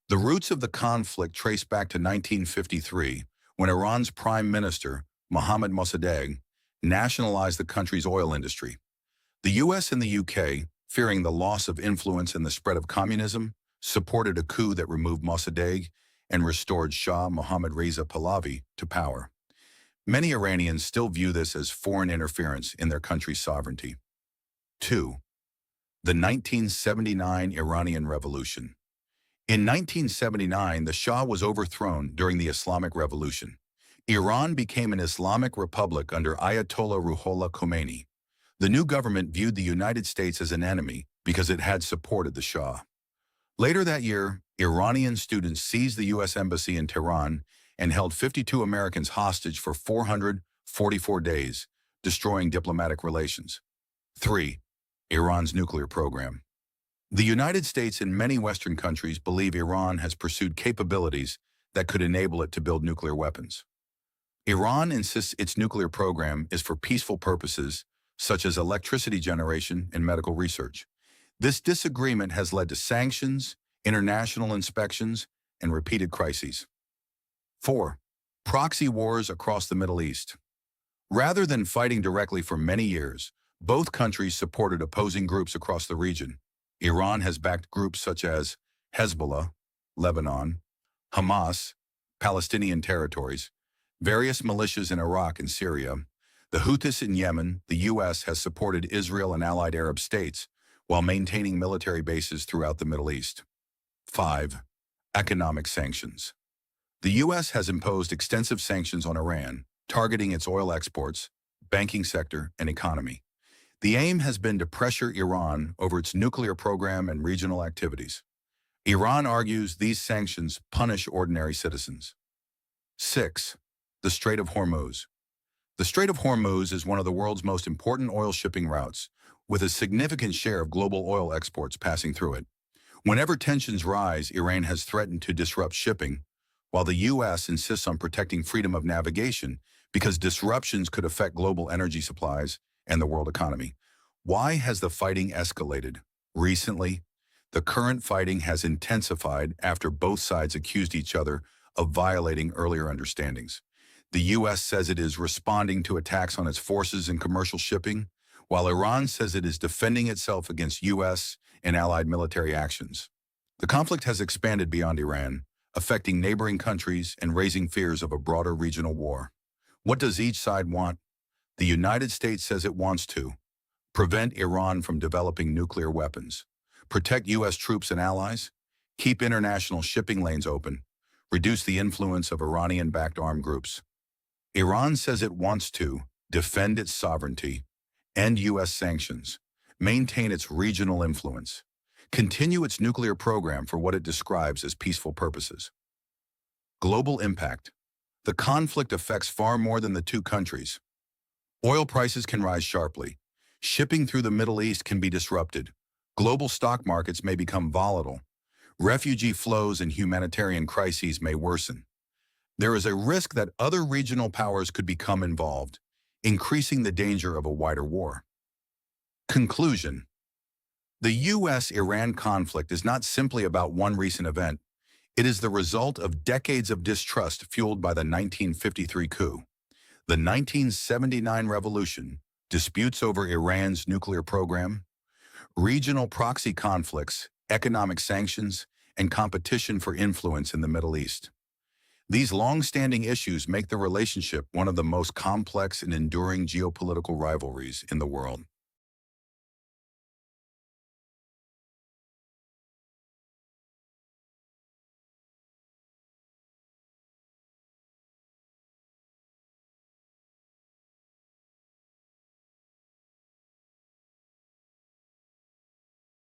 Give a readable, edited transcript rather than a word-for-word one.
The roots of the conflict trace back to 1953, when Iran's Prime Minister, Mohammad Mossadegh, nationalized the country's oil industry. The US and the UK, fearing the loss of influence and the spread of communism, supported a coup that removed Mossadegh and restored Shah Mohammad Reza Pahlavi to power. Many Iranians still view this as foreign interference in their country's sovereignty. 2. The 1979 Iranian Revolution. In 1979, the Shah was overthrown during the Islamic Revolution. Iran became an Islamic Republic under Ayatollah Ruhollah Khomeini. The new government viewed the United States as an enemy because it had supported the Shah. Later that year, Iranian students seized the U.S. Embassy in Tehran and held 52 Americans hostage for 444 days, destroying diplomatic relations. 3. Iran's nuclear program. The United States and many Western countries believe Iran has pursued capabilities that could enable it to build nuclear weapons. Iran insists its nuclear program is for peaceful purposes, such as electricity generation and medical research. This disagreement has led to sanctions, international inspections, and repeated crises. 4. Proxy wars across the Middle East. Rather than fighting directly for many years, both countries supported opposing groups across the region. Iran has backed groups such as Hezbollah, Lebanon, Hamas, Palestinian territories, various militias in Iraq and Syria, the Houthis in Yemen. The U.S. has supported Israel and allied Arab states while maintaining military bases throughout the Middle East. 5. Economic sanctions. The U.S. has imposed extensive sanctions on Iran, targeting its oil exports, banking sector, and economy. The aim has been to pressure Iran over its nuclear program and regional activities. Iran argues these sanctions punish ordinary citizens. 6. The Strait of Hormuz. The Strait of Hormuz is one of the world's most important oil shipping routes, with a significant share of global oil exports passing through it. Whenever tensions rise, Iran has threatened to disrupt shipping, while the U.S. insists on protecting freedom of navigation because disruptions could affect global energy supplies and the world economy. Why has the fighting escalated? Recently, the current fighting has intensified after both sides accused each other of violating earlier understandings. The U.S. says it is responding to attacks on its forces and commercial shipping, while Iran says it is defending itself against U.S. and allied military actions. The conflict has expanded beyond Iran, affecting neighboring countries and raising fears of a broader regional war. What does each side want? The United States says it wants to prevent Iran from developing nuclear weapons, protect U.S. troops and allies, keep international shipping lanes open, reduce the influence of Iranian-backed armed groups. Iran says it wants to defend its sovereignty, end U.S. sanctions, maintain its regional influence, continue its nuclear program for what it describes as peaceful purposes. Global impact. The conflict affects far more than the two countries. Oil prices can rise sharply. Shipping through the Middle East can be disrupted. Global stock markets may become volatile. Refugee flows and humanitarian crises may worsen. There is a risk that other regional powers could become involved, increasing the danger of a wider war. Conclusion. The U.S.-Iran conflict is not simply about one recent event. It is the result of decades of distrust fueled by the 1953 coup, the 1979 revolution, disputes over Iran's nuclear program, regional proxy conflicts, economic sanctions, and competition for influence in the Middle East. These long-standing issues make the relationship one of the most complex and enduring geopolitical rivalries in the world.